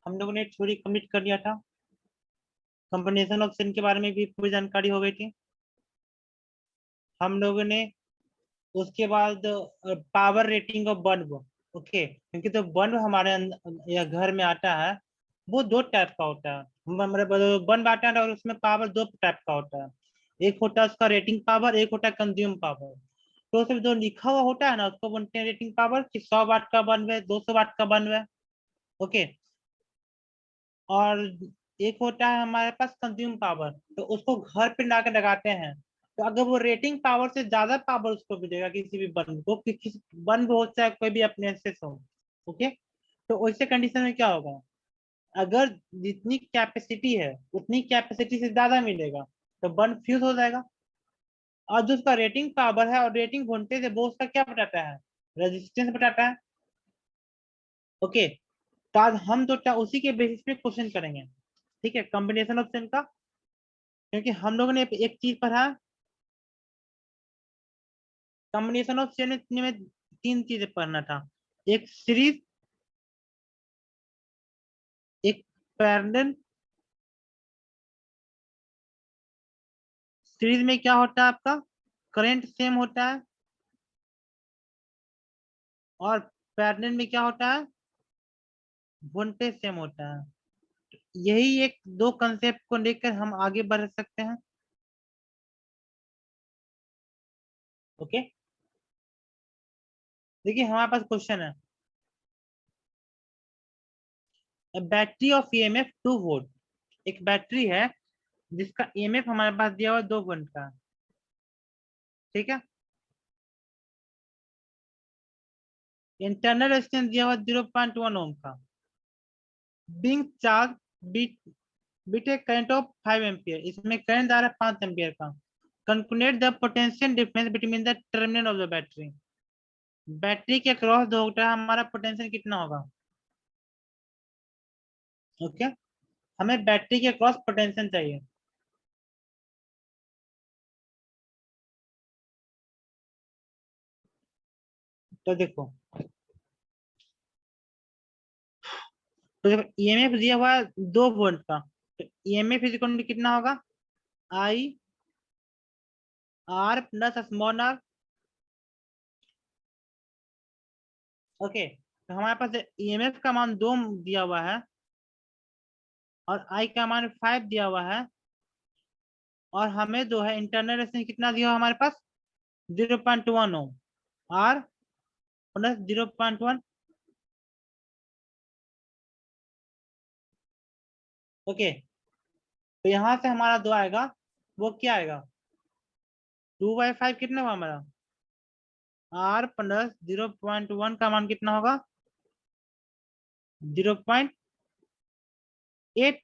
हम लोगों ने थ्योरी कंप्लीट कर लिया था। कॉम्बिनेशन ऑफ सेल के बारे में भी पूरी जानकारी हो गई थी हम लोगों ने। उसके बाद power rating of bulb. Okay, क्योंकि तो बल्ब हमारे या घर में आता है वो दो टाइप का होता है। हमारे बल्ब आता है और उसमें पावर दो टाइप का होता है। एक होता है उसका रेटिंग पावर, एक होता है कंज्यूम पावर। तो उसमें जो लिखा हुआ होता है ना उसको बोलते हैं रेटिंग पावर, कि 100 वाट का बल्ब है, 200 वाट का बल्ब है। ओके। और एक होता है हमारे पास कंज्यूम पावर, तो उसको घर पे लाकर लगाते हैं। तो अगर वो रेटिंग पावर से ज्यादा पावर उसको मिलेगा किसी भी बल्ब को, किसी बल्ब हो चाहे कोई भी अप्लायंसेस हो। ओके। तो वैसे कंडीशन में क्या होगा, अगर जितनी कैपेसिटी है उतनी कैपेसिटी से ज्यादा मिलेगा तो बल्ब फ्यूज हो जाएगा। और जो उसका रेटिंग पावर है और रेटिंग वोल्टेज है वो उसका क्या बताता है, रेजिस्टेंस बताता है। ओके। तो आज हम तो उसी के बेसिस पे क्वेश्चन करेंगे। ठीक है, कॉम्बिनेशन ऑप्शन का। क्योंकि हम लोगों ने एक चीज पढ़ा, कॉम्बिनेशन ऑफ चेन में तीन चीजें पढ़ना था। एक सीरीज, एक पैरेलल। सीरीज में क्या होता है आपका, करंट सेम होता है। और पैरेलल में क्या होता है, वोल्टेज सेम होता है। यही एक दो कंसेप्ट को लेकर हम आगे बढ़ सकते हैं। ओके। देखिए हमारे पास क्वेश्चन है, बैटरी ऑफ ईएमएफ 2 वोल्ट। एक बैटरी है जिसका ईएमएफ हमारे पास दिया हुआ 2 वोल्ट का। ठीक है। इंटरनल रेजिस्टेंस दिया हुआ 0.1 ओम का। बिंग चार्ज बीट बीटे करंट ऑफ 5 एम्पियर, इसमें करंट आ रहा है 5 एम्पियर का। Calculate the potential difference between the terminal of the battery. Battery के क्रॉस दो होता है हमारा पोटेंशियल कितना होगा। ओके। हमें बैटरी के क्रॉस पोटेंशियल चाहिए। तो देखो, ईएमएफ दिया हुआ है 2 वोल्ट का। तो ईएमएफ इज इक्वल टू कितना होगा, I R plus small R. Okay. तो हमारे पास ईएमएफ का मान 2 दिया हुआ है और आई का मान 5 दिया हुआ है। और हमें जो है इंटरनल रेजिस्टेंस कितना दिया हुआ हमारे पास, 0.1 ओम। R plus 0.1। ओके। तो यहाँ से हमारा दो आएगा, वो क्या आएगा, 2/5 कितना हुआ हमारा, आर प्लस 0.1 का मान कितना होगा, 0.8।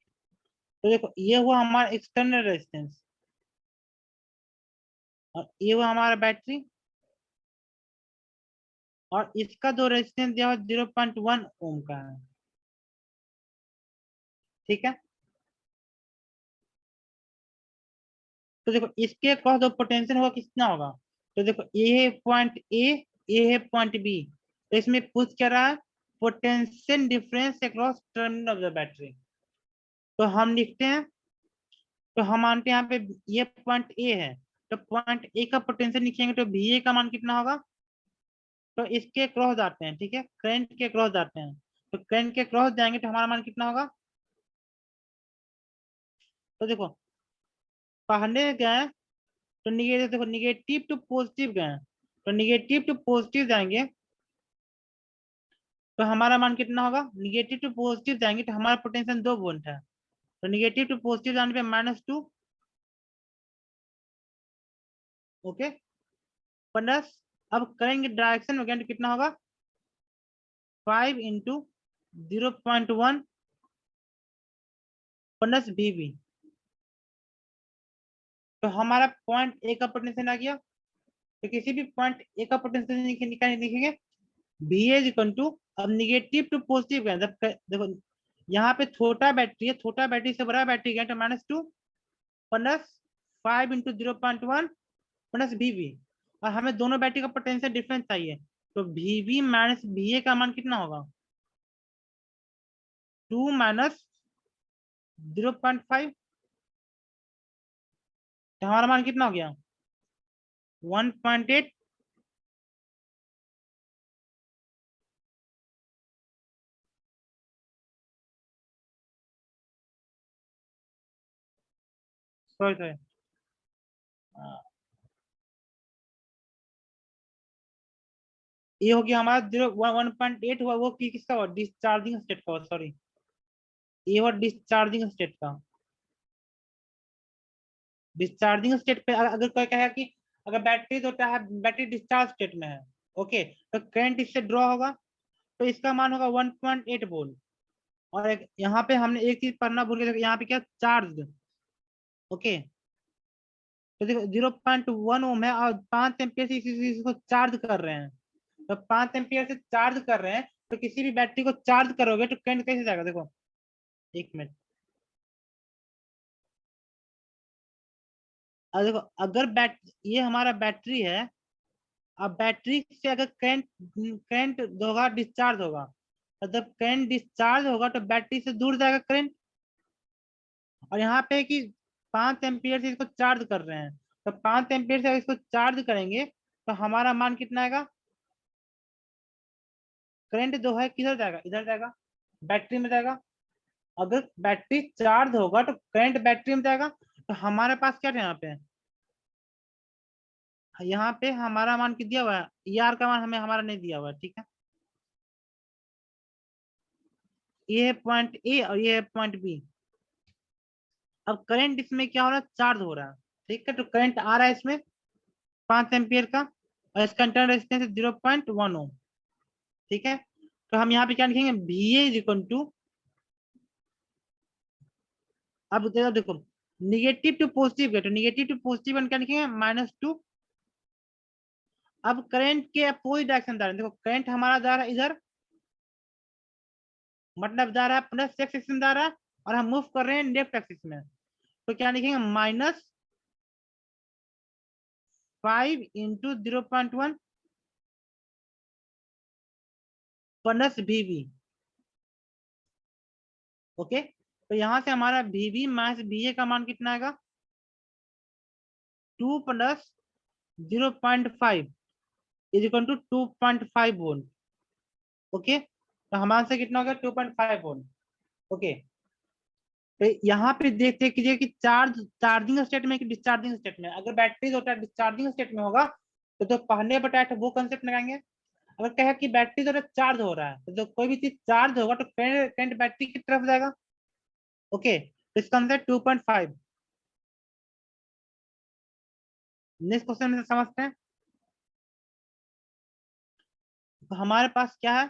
तो देखो ये हुआ हमारा एक्सटर्नल रेजिस्टेंस और ये हुआ हमारा बैटरी। और इसका जो रेजिस्टेंस दिया हुआ 0.1 ओम का है। ठीक है। तो देखो इसके क्रॉस जो पोटेंशियल होगा कितना होगा। तो देखो ये है पॉइंट ए, ये है पॉइंट बी। तो इसमें पूछ क्या रहा है, potential difference across terminal of the battery. तो हम लिखते हैं, तो हम मानते हैं यहाँ पे ये पॉइंट ए है। तो पॉइंट ए का पोटेंशियल लिखेंगे तो भी ए का मान कितना होगा। तो इसके क्रॉस जाते हैं, ठीक है, करंट के क्रॉस जाते हैं। तो करंट के क्रॉस जाएंगे तो हमारा मान कितना होगा। तो देखो पहले गए तो निगेटिव, देखो निगेटिव टू पॉजिटिव गए। तो निगेटिव टू पॉजिटिव जाएंगे तो हमारा मान कितना होगा, निगेटिव टू पॉजिटिव जाएंगे तो हमारा पोटेंशियल 2 वोल्ट है। तो निगेटिव टू पॉजिटिव जाने पे -2। ओके। प्लस, अब करेंगे डायरेक्शन में गए तो कितना होगा, 5 × 0.1 प्लस VB। तो हमारा पॉइंट ए का पोटेंशियल आ गया। तो किसी भी पॉइंट ए का पोटेंशियल लिखेंगे बी एज इक्वल टू, अब निगेटिव टू पॉजिटिव गए जब देखो यहाँ पे छोटा बैटरी है, छोटा बैटरी से बड़ा बैटरी गया तो -2 प्लस 5 × 0.1 प्लस VB। और हमें दोनों बैटरी का पोटेंशियल डिफरेंस चाहिए। तो VB माइनस VA का मान कितना होगा, 2 माइनस 0.5, तो हमारा मान कितना हो गया 1.8। सॉरी सॉरी, ये हो गया हमारा 1.8 हुआ, वो किसका हुआ डिस्चार्जिंग स्टेट का, सॉरी ये हुआ डिस्चार्जिंग स्टेट का। डिस्चार्जिंग स्टेट पे अगर कोई कहे कि अगर बैटरी तो क्या है, बैटरी डिस्चार्ज स्टेट में है, ओके, तो करंट इससे ड्रॉ होगा, तो इसका मान होगा 1.8 वोल्ट। और यहाँ पे हमने एक चीज पढ़ना भूल गए, यहाँ पे क्या चार्ज, ओके, तो देखो 0.1 ओम है और 5 एम्पियर से इसको चार्ज कर रहे हैं, तो 5 एम्पियर से चार्ज कर रहे हैं, तो किसी भी बैटरी को चार्ज करोगे तो करंट कैसे जाएगा, देखो 1 मिनट। अब देखो अगर ये हमारा बैटरी है, अब बैटरी से अगर करंट करंट होगा डिस्चार्ज होगा, तो जब करंट डिस्चार्ज होगा तो बैटरी से दूर जाएगा करंट। और यहाँ पे कि 5 एम्पियर से इसको चार्ज कर रहे हैं, तो 5 एम्पियर से अगर इसको चार्ज करेंगे तो हमारा मान कितना आएगा, करंट जो है किधर जाएगा, इधर जाएगा, बैटरी में जाएगा। अगर बैटरी चार्ज होगा तो करंट बैटरी में जाएगा, तो हमारे पास क्या है यहाँ पे हमारा मान कितना दिया हुआ है, ER का मान हमें हमारा नहीं दिया हुआ है, ठीक है। ये है पॉइंट ए और ये है पॉइंट बी। अब करंट इसमें क्या हो रहा है, चार्ज हो रहा है, ठीक है, तो करंट आ रहा है इसमें 5 एम्पियर का, और इसका इंटरनल रेजिस्टेंस है 0.1 ओम, ठीक है। तो हम यहाँ पे क्या लिखेंगे, VA इज इक्वल टू, अब देखो निगेटिव टू पॉजिटिव है, तो निगेटिव टू पॉजिटिव क्या लिखेंगे -2। अब करंट के अपोजिट डायरेक्शन जा रहे हैं, देखो करंट हमारा जा रहा है इधर, मतलब जा रहा है प्लस एक्सिस में जा रहा है, और हम मूव कर रहे हैं लेफ्ट एक्सिस में, तो क्या लिखेंगे -5 इंटू 0.1 प्लस VB, ओके। तो यहाँ से हमारा VB माइनस VA का मान कितना आएगा, 2 plus 0.5 is equal to 2.5 volt, okay. तो हमारे से कितना हो गया 2.5 वोल्ट, ओके। तो यहाँ पे देखते कीजिए कि चार्जिंग स्टेट में कि डिस्चार्जिंग स्टेट में, अगर बैटरी जो डिस्चार्जिंग स्टेट में होगा तो पहले बताया था वो कंसेप्ट लगाएंगे। अगर कहे कि बैटरी जो चार्ज हो रहा है, तो कोई भी चीज चार्ज होगा तो करंट बैटरी की तरफ जाएगा, ओके। तो इसका आंसर 2.5। नेक्स्ट क्वेश्चन में समझते हैं। तो हमारे पास क्या है,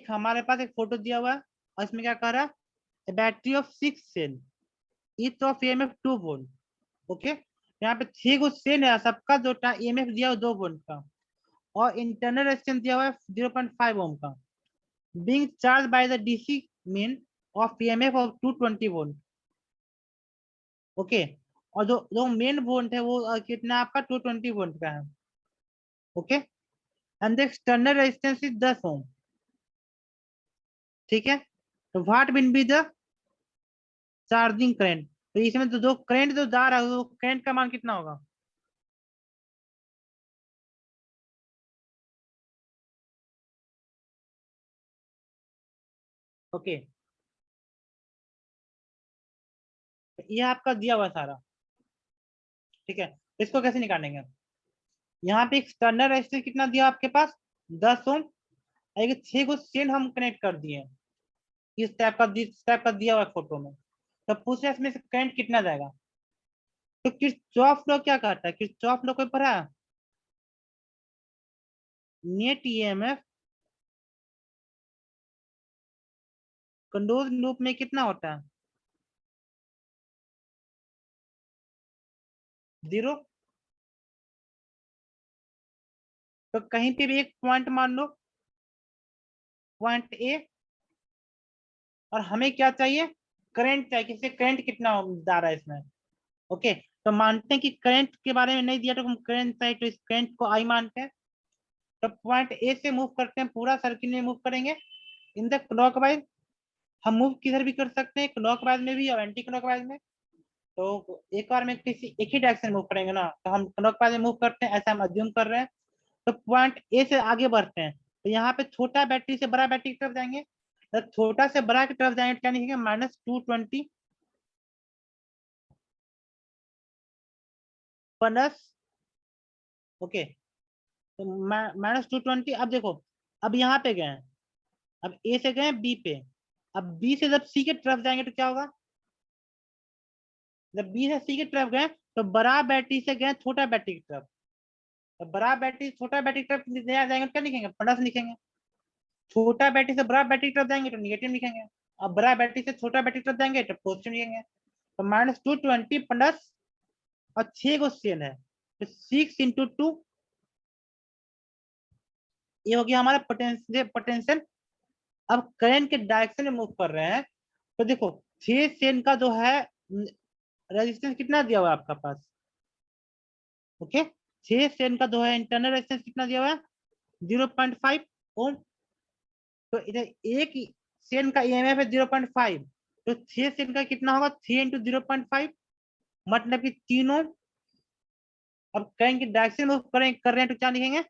हमारे पास एक फोटो दिया हुआ है, और इसमें क्या कह रहा है, battery of 6 cell each of EMF 2 volt, okay. यहाँ पे 6 गो सेल है, सबका जो EMF दिया हुआ 2 वोल्ट का, और इंटरनल रेजिस्टेंस दिया हुआ है 0.5 ओम का, being charge by the DC main of EMF of 220 volt, okay. और जो जो मेन वोल्ट है वो कितना आपका 220 वोल्ट का है, okay. And the external resistance is 10 ओम, ठीक है। तो what will be the charging current, तो इसमें तो जो करंट जो जा रहा है वो करंट का मान कितना होगा, ओके। ये आपका दिया हुआ सारा, ठीक है। इसको कैसे निकालेंगे, यहाँ पे एक्सटर्नल रेजिस्टेंस कितना दिया आपके पास 10 ओम, एक 6 को सेल हम कनेक्ट कर दिए, इस टाइप का दिया हुआ फोटो में, तो पूछ रहे इसमें से करंट कितना जाएगा। तो किरचॉफ लॉ क्या कहता है, किरचॉफ लॉ कोई पढ़ा है, नेट EMF क्लोज लूप में कितना होता है, 0। तो कहीं पे भी एक पॉइंट मान लो, पॉइंट A, और हमें क्या चाहिए, करंट चाहिए, किससे करंट कितना जा रहा है इसमें, ओके। तो मानते हैं कि करंट के बारे में नहीं दिया, तो हम करंट चाहिए, तो इस करंट को I मानते हैं। तो पॉइंट A से मूव करते हैं, पूरा सर्किल में मूव करेंगे इन द क्लॉकवाइज, हम मूव किधर भी कर सकते हैं, क्लॉकवाइज में भी और एंटी क्लॉकवाइज में। तो एक बार में किसी एक ही डायरेक्शन में मूव करेंगे ना, तो हम क्लॉकवाइज में मूव करते हैं, ऐसा हम अज्यूम कर रहे हैं। तो पॉइंट ए से आगे बढ़ते हैं, तो यहाँ पे छोटा बैटरी से बड़ा बैटरी की तरफ जाएंगे, तो छोटा से बड़ा की तरफ जाएंगे, क्या लिखेंगे, -220 प्लस, ओके, तो -220। अब देखो, अब यहाँ पे गए, अब ए से गए बी पे, अब बी से जब सी की तरफ जाएंगे तो क्या होगा, जब बी से सी की तरफ गए तो बड़ा बैटरी से गए छोटा बैटरी की तरफ, तो बड़ा बैटरी छोटा बैटरी की तरफ जाएंगे तो क्या लिखेंगे, प्लस लिखेंगे। छोटा बैटरी से बड़ा बैटरी की तरफ जाएंगे तो निगेटिव लिखेंगे। अब बड़ा बैटरी से छोटा बैटरी की तरफ जाएंगे तो पॉजिटिव लिखेंगे। तो -220 प्लस, और 6 को सेल है, तो 6 × 2, ये हो गया हमारा पोटेंशियल। अब करंट के डायरेक्शन में मूव कर रहे हैं, तो देखो 6 सेन का जो है रेजिस्टेंस कितना दिया हुआ है आपका पास, ओके, 6 सेन का जो है इंटरनल रेजिस्टेंस कितना दिया हुआ है, 0.5 ओम। तो इधर एक सेन का ईएमएफ है 0.5, तो 6 सेन का कितना होगा, 3 × 0.5, मतलब कि 3 ओम। अब करंट की डायरेक्शन मूव करें कर रहे हैं तो क्या लिखेंगे,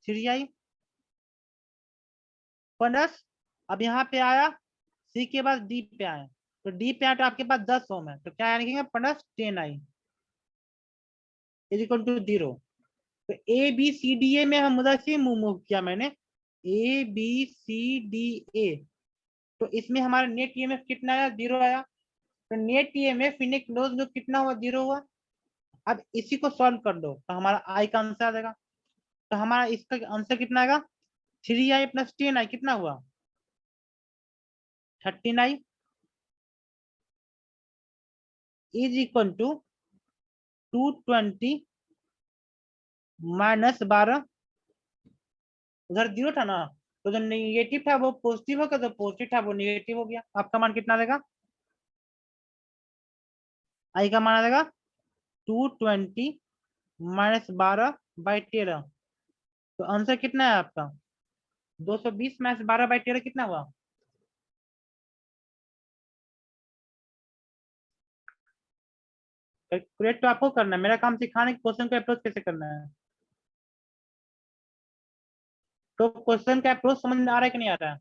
3i प्लस, अब यहाँ पे आया सी के बाद डी पे आए, तो डी पे आया तो आपके पास 10 ओम है, तो क्या लिखेंगे, +10i इज इक्वल टू 0। तो A B C D A में हम उधर से मूव किया मैंने, A B C D A, तो इसमें हमारा नेट ईएमएफ कितना आया, 0 आया। तो net EMF in close loop कितना हुआ, 0 हुआ। अब इसी को सॉल्व कर दो तो हमारा आई का आंसर आ जाएगा। तो हमारा इसका आंसर कितना आएगा, 3i + 10i कितना हुआ, 13i इज इक्वल टू 220 -12, उधर 0 था ना, तो जो निगेटिव था वो पॉजिटिव हो गया, जो पॉजिटिव था वो निगेटिव हो गया। आपका मान कितना देगा, आई का मान आ जाएगा 220 -12/13। तो आंसर कितना है आपका, 220 -12/13 कितना हुआ, कैलकुलेट तो आपको करना है, मेरा काम सिखाने के क्वेश्चन को अप्रोच कैसे करना है। तो क्वेश्चन का अप्रोच समझ में आ रहा है कि नहीं आ रहा है।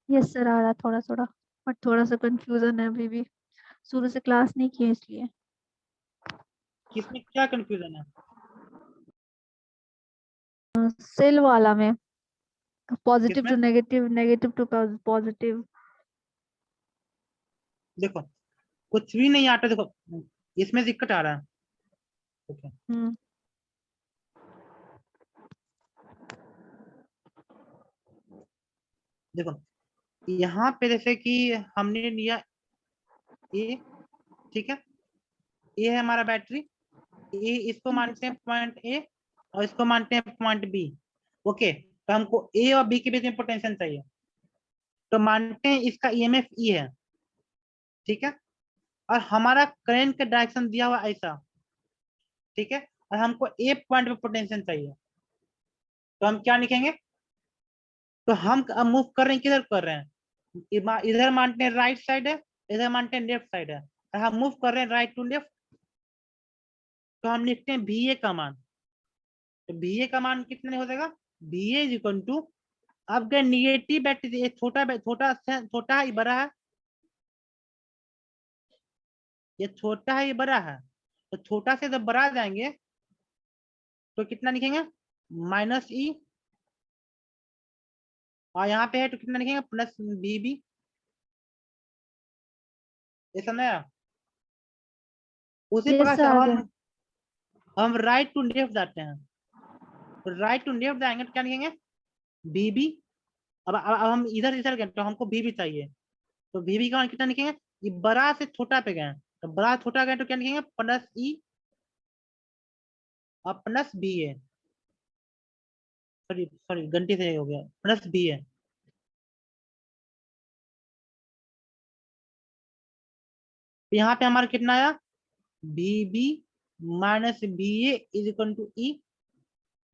यस सर, आ रहा थोड़ा थोड़ा, बट थोड़ा सा कंफ्यूजन है अभी भी, शुरू से क्लास नहीं की है इसलिए। किसमें क्या कंफ्यूजन है, सेल वाला में, पॉजिटिव किसमें, to negative, negative to positive. देखो कुछ भी नहीं आता, देखो इसमें दिक्कत आ रहा है, ओके। हम्म। देखो यहाँ पे जैसे कि हमने लिया ए, ठीक है, ए है हमारा बैटरी, ए इसको यस मानते हैं सर। पॉइंट ए और इसको मानते हैं पॉइंट बी, ओके। तो हमको ए और बी के बीच में पोटेंशियल चाहिए, तो मानते हैं इसका ईएमएफ ई है, ठीक है, और हमारा करंट का डायरेक्शन दिया हुआ ऐसा, ठीक है, और हमको ए पॉइंट पे पोटेंशियल चाहिए, तो हम क्या लिखेंगे, तो हम अब मूव कर रहे हैं, किधर कर रहे हैं, इधर मानते हैं राइट साइड है, इधर मानते हैं लेफ्ट साइड है, और हम मूव कर रहे हैं राइट टू लेफ्ट, तो हम लिखते हैं भी ए का मान। तो भी ए का मान कितने हो जाएगा, भी ए इज इक्वल टू, अब गए निगेटिव बैटरी, ये छोटा छोटा छोटा है ये बड़ा है, ये छोटा है ये बड़ा है, तो छोटा से जब बड़ा जाएंगे तो कितना लिखेंगे, -e, और यहाँ पे है तो कितना लिखेंगे, +bb। ये समझ आया। उसी यस प्रकार सर, से आ गया। हम राइट टू लेफ्ट जाते हैं, तो राइट टू लेफ्ट जाएंगे तो क्या लिखेंगे, बीबी। अब हम इधर इधर गए तो हमको बीबी चाहिए, तो बीबी का मान कितना लिखेंगे, ये बड़ा से छोटा पे गए, तो बड़ा छोटा गए तो क्या लिखेंगे, +e और +b है, सॉरी सॉरी गलती से हो गया, +b है। तो यहाँ पे हमारा कितना आया, B B -B A is equal to E,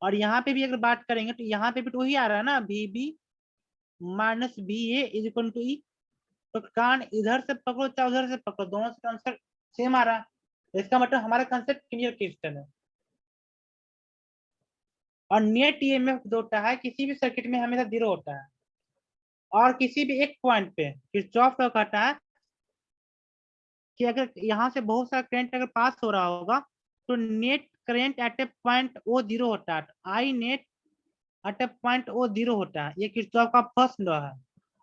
और यहाँ पे भी अगर बात करेंगे तो यहाँ पे भी तो वही आ रहा है ना, V B minus B A is equal to E. तो कान इधर से पकड़ो चाहे उधर से पकड़ो, दोनों से कंसेप्ट सेम आ रहा है। तो इसका मतलब हमारा कंसेप्ट क्लियर क्रिस्टल है। और नेट ईएमएफ जो होता है किसी भी सर्किट में हमेशा 0 होता है। और किसी भी एक पॉइंट पे किरचॉफ लॉ कहता है कि अगर यहाँ से बहुत सारा करंट अगर पास हो रहा होगा तो net current at a point O 0 होता है, I net at a point O 0 होता है। ये किरचॉफ का फर्स्ट लॉ है।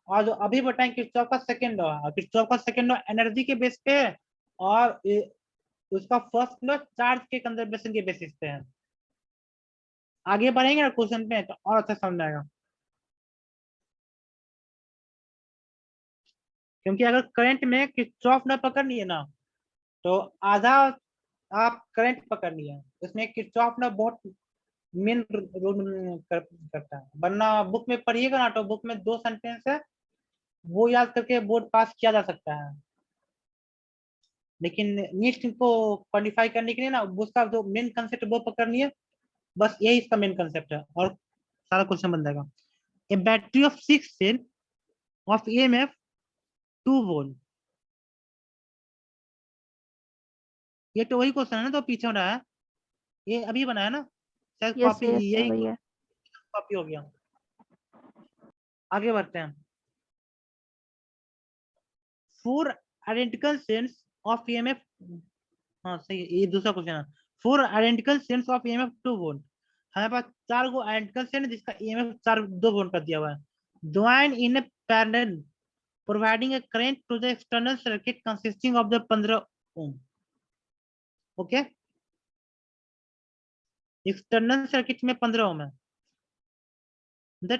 और जो अभी बताएं किरचॉफ का सेकंड लॉ है। किरचॉफ का सेकंड लॉ एनर्जी के बेस पे है, और उसका फर्स्ट लॉ चार्ज के कंजर्वेशन के बेसिस पे है। आगे बढ़ेंगे ना क्वेश्चन पे तो और अच्छा समझ आएगा। क्योंकि अगर करंट में किरचॉफ ना पकड़ लिए ना तो आधा आप करंट पकड़ लिया, उसमें किरचॉफ ना बहुत मेन रोल करता है। वरना बुक में पढ़िएगा ना तो बुक में 2 सेंटेंस है, वो याद करके बोर्ड पास किया जा सकता है। लेकिन नीट को क्वालिफाई करने के लिए ना उसका जो मेन कंसेप्ट वो पकड़नी है, बस यही इसका मेन कंसेप्ट है और सारा क्वेश्चन बन जाएगा। A battery of 6 cell of EMF 2 volt. ये तो वही क्वेश्चन है ना तो पीछे हो रहा है, ये अभी बना है ना, शायद यस कॉपी यस सर यही वही है। कॉपी हो गया। आगे बढ़ते हैं। 4 आइडेंटिकल सेल्स ऑफ ईएमएफ, हाँ सही है, ये दूसरा क्वेश्चन है। 4 identical cells of EMF 2 volt. हमारे पास 4 गो आइडेंटिकल सेल जिसका ईएमएफ 2 वोल्ट का दिया हुआ है। Join in a parallel providing a current to the external circuit consisting of the 15 ohm. Okay, external circuit में 15 ओम है। The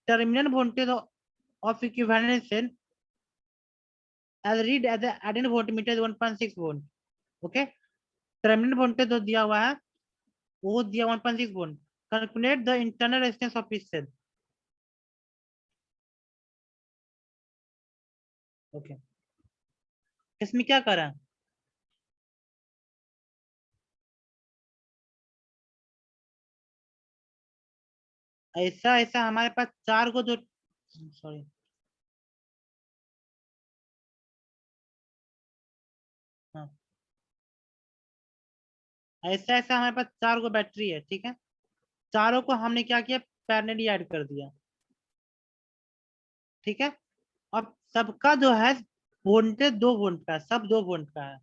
terminal voltage of equivalent cell as read as the added voltmeter 1.6 volt. Okay, terminal voltage जो दिया हुआ है वो दिया 1.6 volt. Calculate the internal resistance of each cell. Okay, इसमें क्या कर रहा है? ऐसा ऐसा हमारे पास 4 को जो, सॉरी, हाँ, ऐसा ऐसा हमारे पास 4 को बैटरी है, ठीक है। चारों को हमने क्या किया, पैरेलली ऐड कर दिया, ठीक है। अब सबका जो है वोल्टेज 2 वोल्ट का है, सब 2 वोल्ट का है।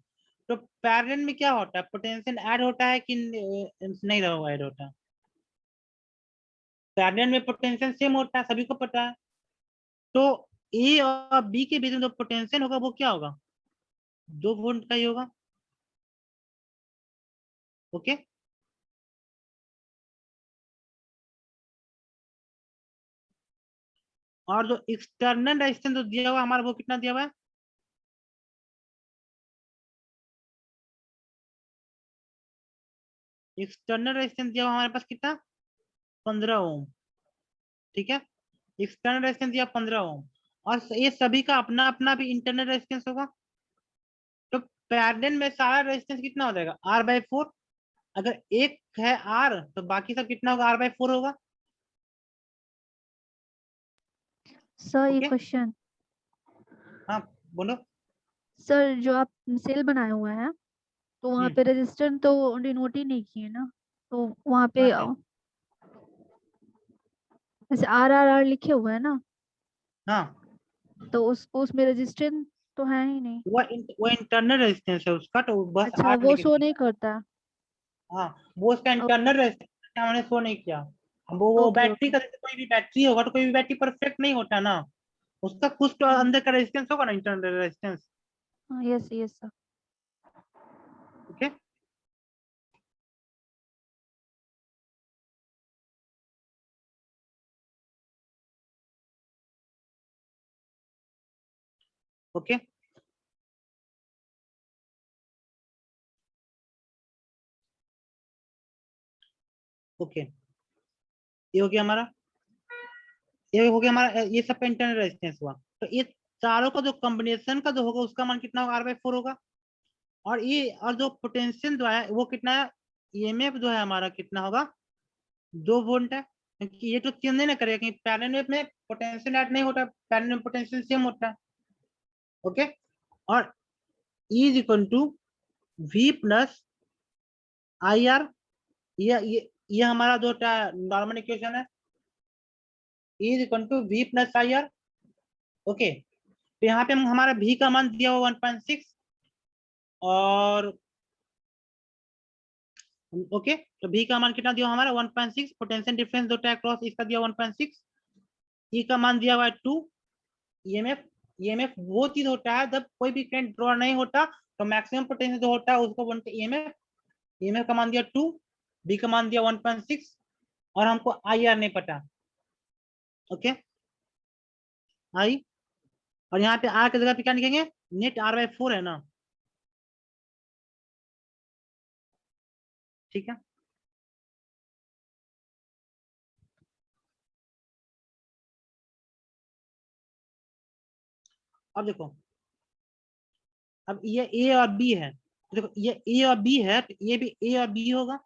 तो पैरेलल में क्या होता है, पोटेंशियल ऐड होता है कि नहीं रहा ऐड होता है? पैरेलल में पोटेंशियल सेम होता है, सभी को पता है। तो ए और बी के बीच में जो पोटेंशियल होगा वो क्या होगा, 2 वोल्ट का ही होगा। ओके, और जो एक्सटर्नल रेजिस्टेंस जो दिया हुआ हमारा वो कितना दिया हुआ है, एक्सटर्नल रेजिस्टेंस दिया हुआ हमारे पास कितना, 15 ओम, ठीक है। एक्सटर्नल रेजिस्टेंस दिया 15 ओम, और ये सभी का अपना अपना भी इंटरनल रेजिस्टेंस होगा। तो पैरेलल में सारा रेजिस्टेंस कितना हो जाएगा, R/4। अगर एक है R तो बाकी सब कितना होगा, R/4 होगा। सर ये ओके, क्वेश्चन, हाँ बोलो। सर जो आप सेल बनाए हुए हैं तो वहाँ हम्म, पे रजिस्टर तो डिनोट ही नहीं किए ना, तो वहाँ पे कहाँ पे? जैसे RRR लिखे हुए हैं ना, हाँ, तो उसको उसमें रजिस्टेंस तो है ही नहीं। वो इंटरनल रेजिस्टेंस है उसका, तो बस अच्छा R वो लिख शो नहीं दिया। करता। हाँ, वो उसका इंटरनल रेजिस्टेंस हमने शो नहीं किया। अब वो ओके बैटरी ओके। का, जैसे कोई भी बैटरी होगा तो कोई भी बैटरी परफेक्ट नहीं होता ना, उसका कुछ तो अंदर का रेजिस्टेंस होगा ना, internal resistance. Yes yes sir. Okay, okay, okay, ये हो गया हमारा, ये हो गया हमारा, ये सब इंटरनल रेजिस्टेंस हुआ। तो ये चारों का जो कॉम्बिनेशन का जो होगा उसका मान कितना होगा, R/4 होगा। और ये और जो पोटेंशियल जो है वो कितना है, ईएमएफ जो है हमारा कितना होगा, 2 वोल्ट है, क्योंकि ये तो चेंज नहीं ना करेगा, क्योंकि पैरेलल वेव में पोटेंशियल ऐड नहीं होता, पैरेलल में पोटेंशियल सेम होता है। ओके, और E is equal to V plus I R, ये हमारा जो नॉर्मल इक्वेशन है, E is equal to V plus I R. Okay, तो यहाँ पे हम हमारा V का मान दिया हुआ 1.6, और ओके, तो V का मान कितना दिया हमारा 1.6, पोटेंशियल डिफरेंस जो है क्रॉस इसका दिया 1.6, E का मान दिया हुआ है 2, ईएमएफ वो चीज होता है जब कोई भी करंट ड्रॉ नहीं होता तो मैक्सिमम पोटेंशियल जो होता है उसको बोलते हैं ईएमएफ। ईएमएफ का मान दिया 2, बी का मान दिया 1.6, और हमको आई आर नहीं पता। ओके, आई, और यहाँ पे आर की जगह पे क्या लिखेंगे, नेट आर बाई 4 है ना, ठीक है। अब देखो, अब ये ए और बी है, देखो ये ए और बी है तो ये भी ए और बी होगा,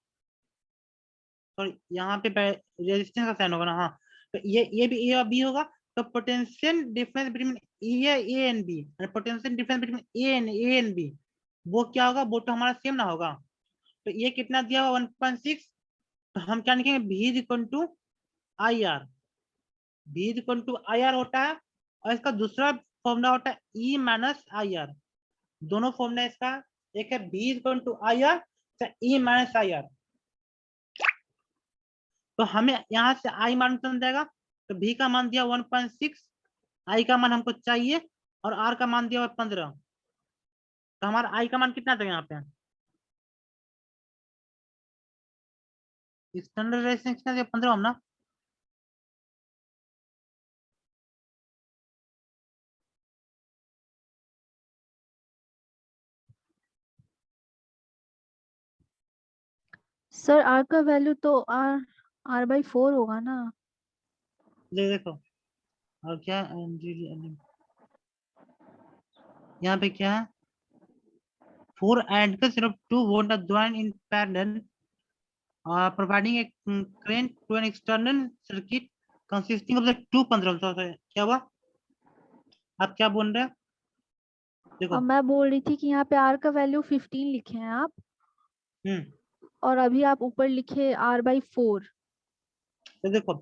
सॉरी यहाँ पे रेजिस्टेंस का साइन होगा ना, हाँ, तो ये भी ए और बी होगा। तो potential difference between A and B, potential difference between A and B, वो क्या होगा, वो तो हमारा सेम ना होगा। तो ये कितना दिया हुआ 1.6, तो हम क्या लिखेंगे, V is equal to I R, V is equal to I R होता है, और इसका दूसरा फॉर्मूला होता है ई माइनस आई आर। दोनों फॉर्मूला इसका, एक है V is equal to I R, E minus I R. तो हमें यहाँ से आई मान मिल जाएगा, तो भी का मान दिया 1.6, आई का मान हमको चाहिए, और आर का मान दिया हुआ 15। तो हमारा आई का मान कितना था यहाँ पे, स्टैंडर्ड रेजिस्टेंस कितना दिया, 15 ओम ना। सर आर का वैल्यू तो R/4 होगा ना। देखो, और क्या यहाँ पे क्या है, 4 anchors of 2 volts are joined in parallel, providing a current to an external circuit consisting of the two 15 ohms। क्या हुआ, आप क्या बोल रहे हैं, देखो, अब मैं बोल रही थी कि यहाँ पे R का वैल्यू 15 लिखे हैं आप, हम्म, और अभी आप ऊपर लिखे R/4। तो देखो,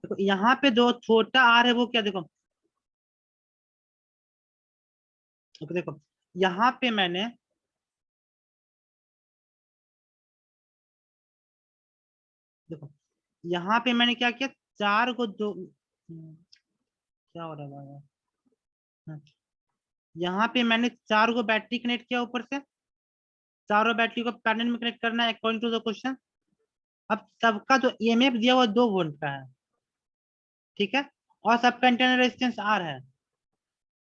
देखो यहाँ पे जो छोटा आर है वो क्या, देखो, देखो यहाँ पे मैंने, देखो यहाँ पे मैंने क्या किया, 4 को दो, क्या हो रहा है, यहाँ पे मैंने 4 को बैटरी कनेक्ट किया ऊपर से, चारों बैटरी को पैरेलल में कनेक्ट करना है अकॉर्डिंग टू द क्वेश्चन। अब सबका जो ईएमएफ दिया हुआ 2 वोल्ट का है, ठीक है, और सबका इंटरनल रेजिस्टेंस आर है।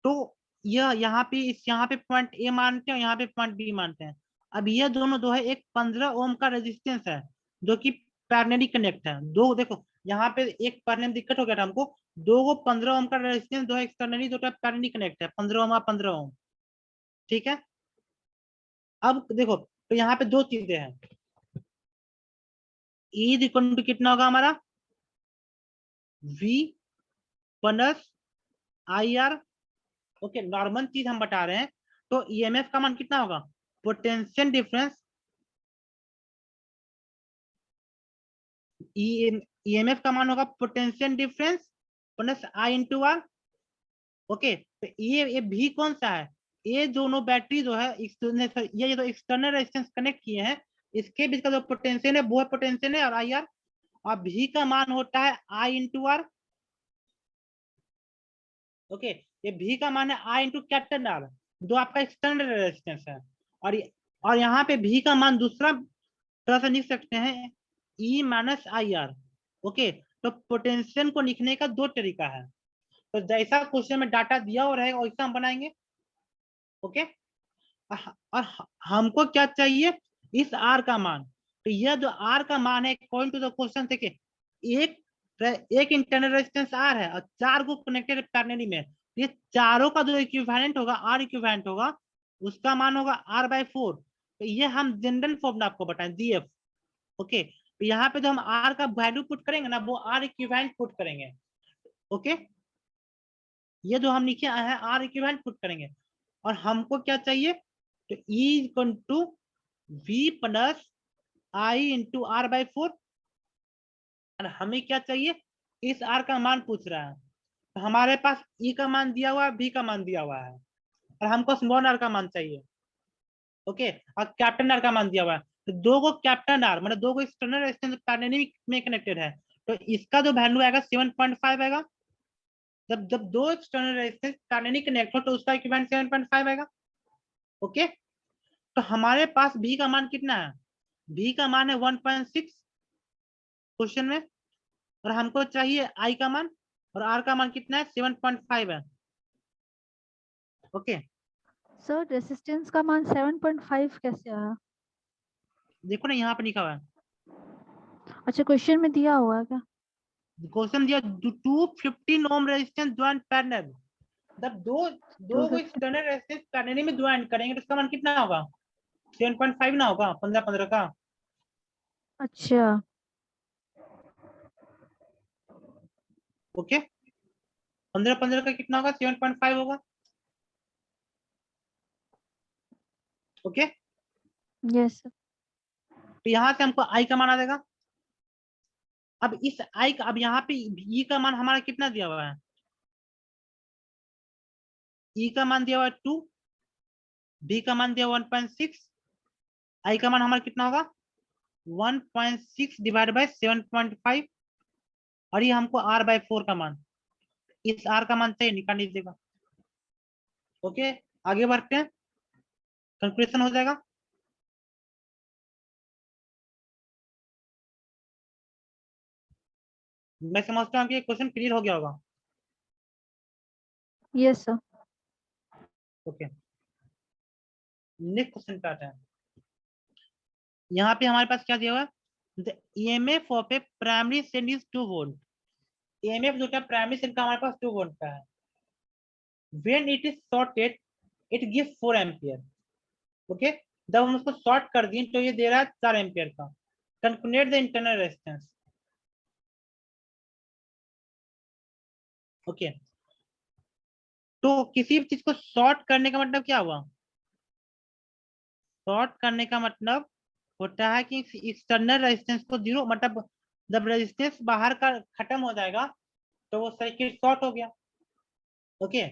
तो यह यहाँ पे पॉइंट ए मानते हैं, यहाँ पे पॉइंट बी मानते हैं। अब यह दोनों जो है एक 15 ओम का रेजिस्टेंस है जो कि पैरेलली कनेक्ट है। दो देखो यहाँ पे एक पैरेलल दिक्कत हो गया था हमको, दो को 15 ओम का रेजिस्टेंस जो है एक्सटर्नली जो है पैरेलली कनेक्ट है, 15 ओम 15 ओम, ठीक है। अब देखो, तो यहाँ पे दो चीजें हैं, E इक्वल टू कितना होगा हमारा, V plus I R. Okay, normal चीज हम बता रहे हैं, तो ईएमएफ का मान कितना होगा, पोटेंशियल डिफरेंस, ईएमएफ का मान होगा potential difference plus I into R. Okay, तो ये भी कौन सा है, ये दोनों बैटरी जो है ये जो एक्सटर्नल रेजिस्टेंस कनेक्ट किए हैं, इसके बीच का जो पोटेंशियल है वो है पोटेंशियल है, और आई आर, और भी का मान होता है आई इंटू आर। ओके, ये भी का मान है आई इंटू कैपिटल आर, जो आपका एक्सटर्नल रेजिस्टेंस है, और और यहाँ पे भी का मान दूसरा तरह से लिख सकते हैं, ई माइनस आई आर। ओके, तो पोटेंशियल को लिखने का दो तरीका है, तो जैसा क्वेश्चन में डाटा दिया हो रहेगा वैसा हम बनाएंगे। ओके, और हमको क्या चाहिए, इस आर का मान, तो यह जो आर का मान है अकॉर्डिंग टू द क्वेश्चन, देखिए एक एक इंटरनल रेजिस्टेंस आर है और 4 को कनेक्टेड पैरेलली में, ये चारों का जो इक्विवेलेंट होगा, आर इक्विवेलेंट होगा, उसका मान होगा r/4। तो ये हम जनरल फॉर्मूला आपको बताएं, जीएफ। ओके, तो यहाँ पे जो हम आर का वैल्यू पुट करेंगे ना, वो आर इक्विवेलेंट पुट करेंगे। ओके, ये जो हम लिखे हैं आर इक्विवेलेंट पुट करेंगे, और हमको क्या चाहिए, तो E equal to V plus I into r/4। और हमें क्या चाहिए, इस r का मान पूछ रहा है, तो हमारे पास E का मान दिया हुआ है, V का मान दिया हुआ है, और हमको स्मॉल r का मान चाहिए। ओके, और कैप्टन आर का मान दिया हुआ है, तो दो को कैप्टन आर मतलब दो को एक्सटर्नल रेजिस्टेंस पैरेलली में कनेक्टेड है, तो इसका जो वैल्यू आएगा 7.5 आएगा। जब जब दो एक्सटर्नल रेजिस्टेंस पैरेलली कनेक्ट हो तो उसका इक्विवेलेंट 7.5 आएगा। ओके, तो हमारे पास V का मान कितना है, V का मान है 1.6 क्वेश्चन में, और हमको चाहिए I का मान, और R का मान कितना है, 7.5 है। ओके, सर रेसिस्टेंस का मान 7.5 कैसे आया? देखो ना यहाँ पे लिखा हुआ है, अच्छा क्वेश्चन में दिया हुआ है क्या? क्वेश्चन दिया 215 ओम रेजिस्टेंस ज्वाइन पैरेलल। जब दो दो को 250। एक्सटर्नल रेजिस्टेंस पैरेलली में ज्वाइन करेंगे तो उसका मान कितना होगा, 7.5 ना होगा, 15-15 का। अच्छा ओके, 15-15 का कितना होगा, 7.5 होगा। Okay, yes sir. तो यहाँ से हमको आई का मान आ जाएगा। अब इस आई का, अब यहाँ पे ई का मान हमारा कितना दिया हुआ है, ई का मान दिया हुआ है 2, बी का मान दिया 1.6, आई का मान हमारा कितना होगा 1.6 डिवाइड बाय 7.5, और ये हमको r/4 का मान, इस r का मान चाहिए, निकाल लीजिएगा। ओके, आगे बढ़ते हैं, कैलकुलेशन हो जाएगा। मैं समझता हूँ कि क्वेश्चन क्लियर हो गया होगा। Yes sir. Okay, next question पे आते हैं। यहाँ पे हमारे पास क्या दिया हुआ है, the EMF of a primary cell is 2 volt. EMF जो क्या प्राइमरी सेल का हमारे पास 2 वोल्ट का है, when it is shorted it give 4 ampere. Okay, जब हम उसको शॉर्ट कर दिए तो ये दे रहा है 4 एम्पियर का। Calculate the internal resistance. Okay, तो किसी भी चीज को शॉर्ट करने का मतलब क्या हुआ, शॉर्ट करने का मतलब होता है कि एक्सटर्नल रेजिस्टेंस को जीरो, मतलब जब रेजिस्टेंस बाहर का खत्म हो जाएगा तो वो सर्किट शॉर्ट हो गया। ओके,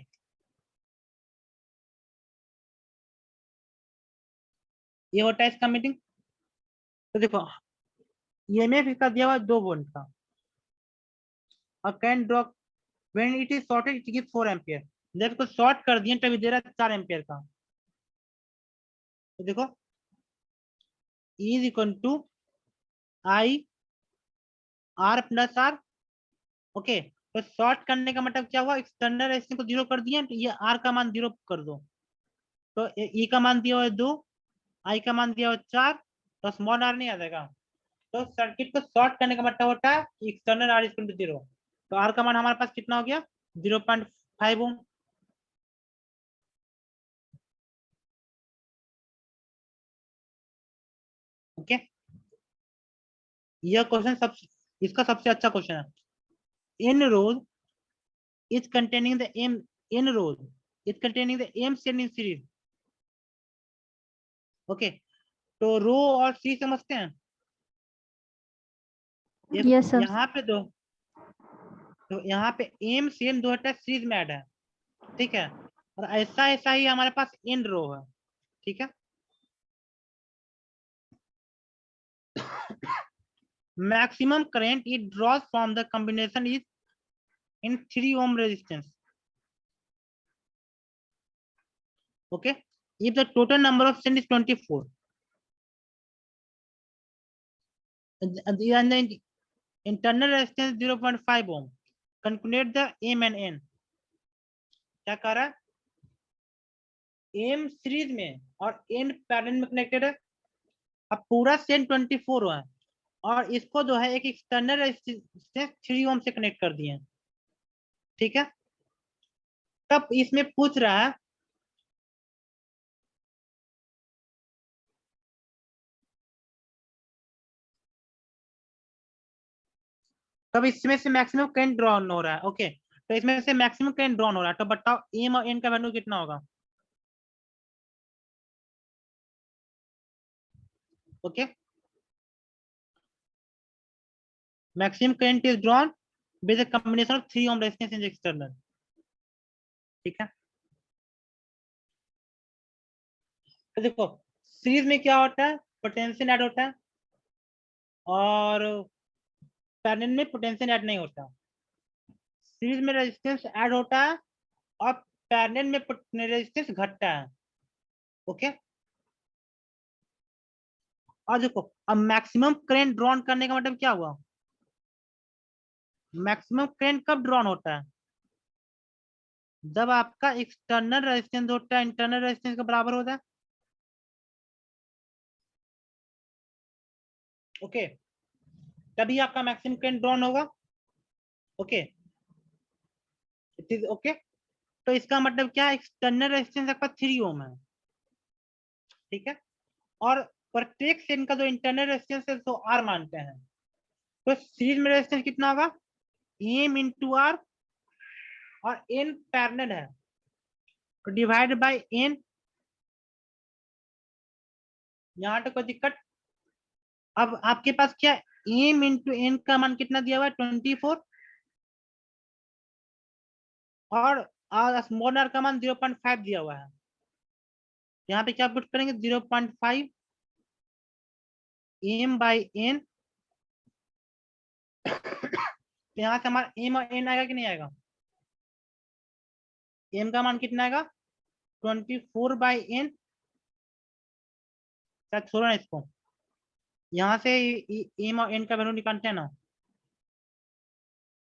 ये होता है इसका मीटिंग। तो देखो ईएमएफ इसका दिया हुआ 2 वोल्ट का, और can drop when it is shorted it gives 4 ampere. जब इसको शॉर्ट कर दिए तभी दे रहा है 4 एम्पियर का। तो देखो E is equal to I R plus R. Okay, तो शॉर्ट करने का मतलब क्या हुआ, एक्सटर्नल रेजिस्टेंस को जीरो कर दिया तो ये आर का मान जीरो कर दो, तो ई का मान दिया हुआ है 2, आई का मान दिया हुआ है 4, तो स्मॉल आर नहीं आ जाएगा। तो सर्किट को शॉर्ट करने का मतलब होता है एक्सटर्नल आर इक्वल टू 0। तो आर का मान हमारे पास कितना हो गया, 0.5 ओम। ओके, यह क्वेश्चन इसका सबसे अच्छा क्वेश्चन है। In rows is containing the M, in rows is containing the M cell in series. Okay, तो रो और सी समझते हैं, यस सर। यहाँ पे दो, तो यहाँ पे एम सेल दो है सीरीज में ऐड है, ठीक है, और ऐसा ऐसा ही हमारे पास इन रो है, ठीक है। Maximum current it draws from the combination is in 3 ohm resistance. Okay, if the total number of cells is 24 and the internal resistance 0.5 ohm, calculate the m and n। क्या कह रहा है, m सीरीज में और n parallel में connected है। अब पूरा सेल 24 है, और इसको जो है एक एक्सटर्नल रेजिस्टेंस 3 ओम से कनेक्ट कर दिए। ठीक है, तब इसमें पूछ रहा है तब इसमें से मैक्सिमम करंट ड्रॉन हो रहा है। ओके, तो इसमें से मैक्सिमम करंट ड्रॉन हो रहा है, तो बताओ एम और एन का वैल्यू कितना होगा। Okay, maximum current is drawn with a combination of 3 ohm resistance in external. ठीक है, तो देखो सीरीज में क्या होता है, पोटेंशियल ऐड होता है, और पैरेलल में पोटेंशियल ऐड नहीं होता। सीरीज में रेजिस्टेंस ऐड होता है और पैरेलल में रेजिस्टेंस घटता है। ओके, और देखो अब मैक्सिमम करंट ड्रॉन करने का मतलब क्या हुआ, मैक्सिमम करंट कब ड्रॉन होता है, जब आपका एक्सटर्नल रेजिस्टेंस होता है इंटरनल रेजिस्टेंस के बराबर होता है। ओके, तभी आपका मैक्सिमम करंट ड्रॉन होगा। Okay, it is okay. तो इसका मतलब क्या है, एक्सटर्नल रेजिस्टेंस आपका 3 ओम है। ठीक है, और प्रत्येक सेल का जो इंटरनल रेजिस्टेंस है तो आर मानते हैं, तो सीरीज में रेजिस्टेंस कितना होगा, एम इंटू आर, और एन पैरेलल है तो डिवाइड बाय एन। यहाँ तक कोई दिक्कत। अब आपके पास क्या, एम इंटू एन का मान कितना दिया हुआ है 24, और स्मॉल आर का मान 0.5 दिया हुआ है। यहाँ पे क्या पुट करेंगे, 0.5 एम बाई एन। तो यहाँ से हमारा एम और एन आएगा कि नहीं आएगा, एम का मान कितना आएगा 24/n। शायद छोड़ो ना इसको, यहाँ से एम और एन का वैल्यू निकालते हैं ना,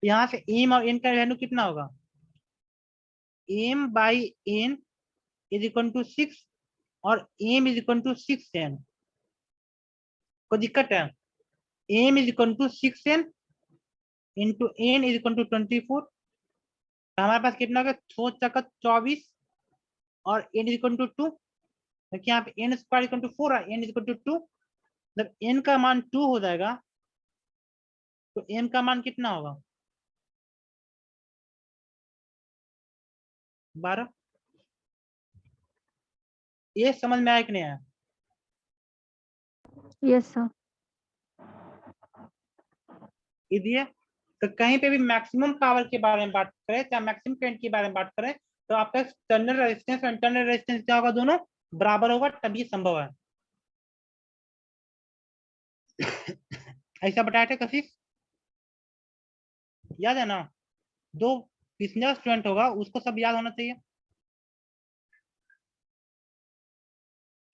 यहाँ से एम और एन का वैल्यू कितना होगा, M by N is equal to 6, और M is equal to 6n। कोई दिक्कत है, M is equal to 6n into N is equal to 24। तो हमारे पास कितना होगा, 4×24, और एन इज इक्वल टू 2, क्योंकि यहाँ पे एन स्क्वायर इक्वल टू 4 है, एन इज इक्वल टू 2। जब एन का मान 2 हो जाएगा तो एम का मान कितना होगा, 12। ये समझ में आया कि नहीं आया। Yes sir. इसलिए तो कहीं पे भी मैक्सिमम पावर के बारे में बात करें, चाहे मैक्सिमम करंट के बारे में बात करें, तो आपका एक्सटर्नल रेजिस्टेंस और इंटरनल रेजिस्टेंस क्या होगा, दोनों बराबर होगा, तभी संभव है। ऐसा बताया था कशिश, याद है ना, दो पिछले स्टूडेंट होगा उसको सब याद होना चाहिए।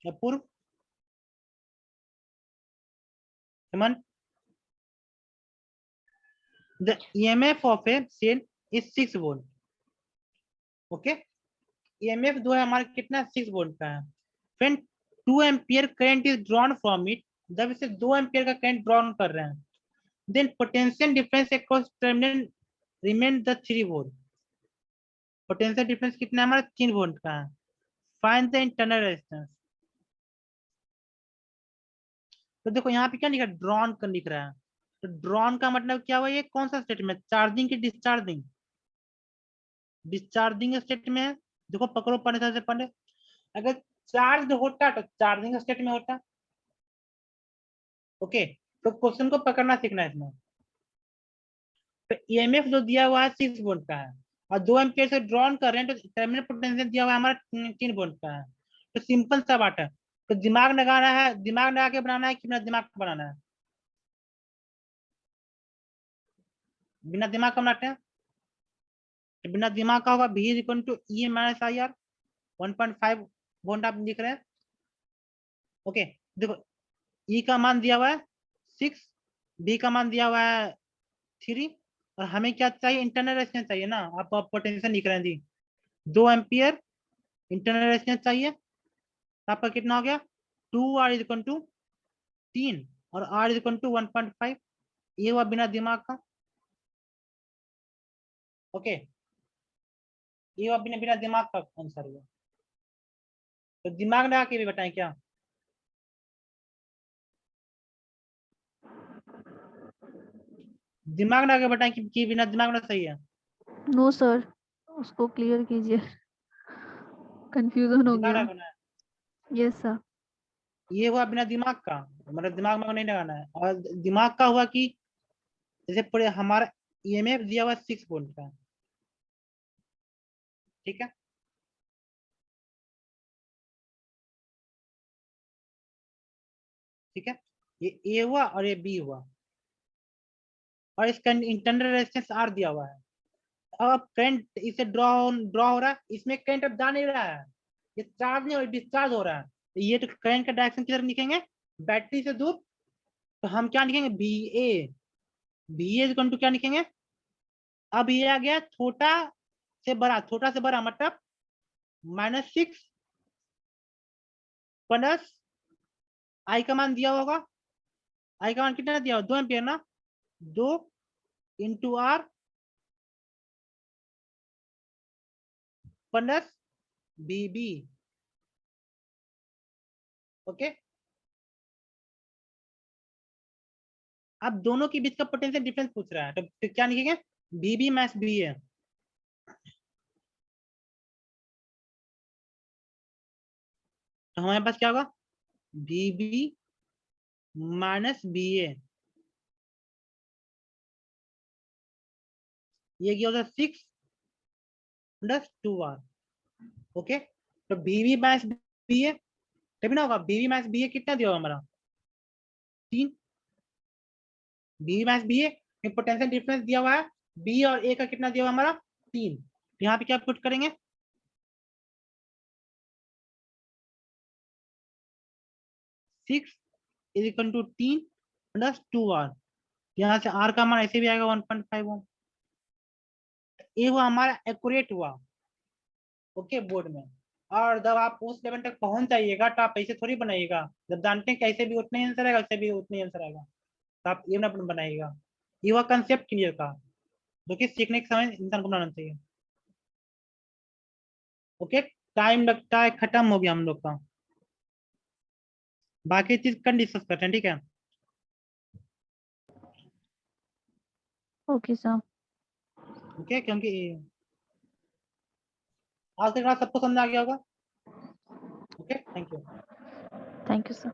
पूर्व, Hemant, the EMF of a cell is 6 volt. Okay, EMF जो है हमारा कितना 6 वोल्ट का है। When 2 ampere current is drawn from it, जब इसे 2 एम्पियर का करंट ड्रॉन कर रहे हैं, then potential difference across terminal remain the 3 volt. Potential difference कितना है हमारा 3 वोल्ट का है। Find the internal resistance. तो देखो यहाँ पे क्या लिखा है, ड्रॉन का लिख रहा है, तो ड्रॉन का मतलब क्या हुआ, ये कौन सा स्टेट में, चार्जिंग की डिस्चार्जिंग, डिस्चार्जिंग स्टेट में है। देखो पकड़ो पढ़ने से पहले, अगर चार्ज होता तो चार्जिंग स्टेट में होता। ओके, तो क्वेश्चन को पकड़ना सीखना है इसमें। तो ईएमएफ जो दिया हुआ है 6 वोल्ट का है, और 2 एम्पियर से ड्रॉन कर रहे हैं, तो टर्मिनल पोटेंशियल दिया हुआ है हमारा 3 वोल्ट का है। तो सिंपल सा बात है, तो दिमाग लगाना है, दिमाग लगा के बनाना है कि बिना दिमाग का बनाना है, बिना दिमाग का बनाते हैं। तो बिना दिमाग का होगा B is equal to E minus I R, 1.5 volt आप लिख रहे हैं। ओके, देखो ई का मान दिया हुआ है 6, बी का मान दिया हुआ है 3, और हमें क्या चाहिए, इंटरनल रेजिस्टेंस चाहिए ना, आप पोटेंशियल लिख रहे हैं जी, 2 एम्पियर इंटरनल रेजिस्टेंस चाहिए, तो आपका कितना हो गया 2 आर इज इक्वल टू 3। और r इज इक्वल टू 1.5। ये हुआ बिना दिमाग का। ओके, ये हुआ बिना दिमाग का आंसर हुआ। तो दिमाग लगा के भी बताएं क्या? दिमाग लगा के बताएं कि बिना दिमाग ना सही है? नो सर, उसको क्लियर कीजिए, कंफ्यूजन हो दिमाग गया। लगाना है। Yes sir. ये हुआ बिना दिमाग का, मतलब दिमाग में नहीं लगाना है। और दिमाग का हुआ कि जैसे पूरे हमारा ईएमएफ दिया हुआ 6 वोल्ट का, ठीक है। ठीक है, ये ए हुआ और ये बी हुआ, और इसका इंटरनल रेजिस्टेंस आर दिया हुआ है। अब करंट इसे ड्रॉ हो रहा है, इसमें करंट अब जा नहीं रहा है, ये चार्ज नहीं हो, डिस्चार्ज हो रहा है। तो ये तो करंट का डायरेक्शन किधर लिखेंगे? बैटरी से दूर। तो हम क्या लिखेंगे? B A. B A to क्या लिखेंगे? अब ये आ गया छोटा से बड़ा, छोटा से बड़ा मतलब -6 प्लस आई का मान दिया होगा। आई का मान कितना दिया होगा? 2 एम्पियर ना। 2 into R plus B B. Okay, अब दोनों के बीच का पोटेंशियल डिफरेंस पूछ रहा है, तो फिर क्या लिखेंगे? बी बी मैच बी है। तो हमारे पास क्या होगा? बी बी माइनस बी ए, ये क्या होता है? 6 प्लस 2 आर। ओके, तो बी बी मैच बी ए तभी ना होगा। बी बी मैच बी ए कितना दिया होगा हमारा? 3। बी मैच बी ए पोटेंशियल डिफरेंस दिया हुआ है, बी और ए का कितना दिया हुआ हमारा? 3। यहाँ पे क्या पुट करेंगे? 6 is equal to 3 plus 2 R. यहाँ से आर का मान ऐसे भी आएगा 1.5 ओम। ये हुआ हमारा एक्यूरेट हुआ। ओके, बोर्ड में। और जब आप उस लेवल तक पहुंच जाइएगा तो आप ऐसे थोड़ी बनाइएगा, जब जानते हैं कैसे भी उतना ही आंसर आएगा, वैसे भी उतना ही आंसर आएगा, तो आप ये ना बनाइएगा। ये हुआ कंसेप्ट क्लियर था, जो कि सीखने के समय इंसान को बनाना चाहिए। ओके, टाइम लगता है, खत्म हो गया हम लोग का। बाकी चीज कल डिस्कस करते हैं, ठीक है? Okay sir. ओके, क्योंकि आज के क्लास सबको समझ आ गया होगा। Okay, thank you. Thank you sir.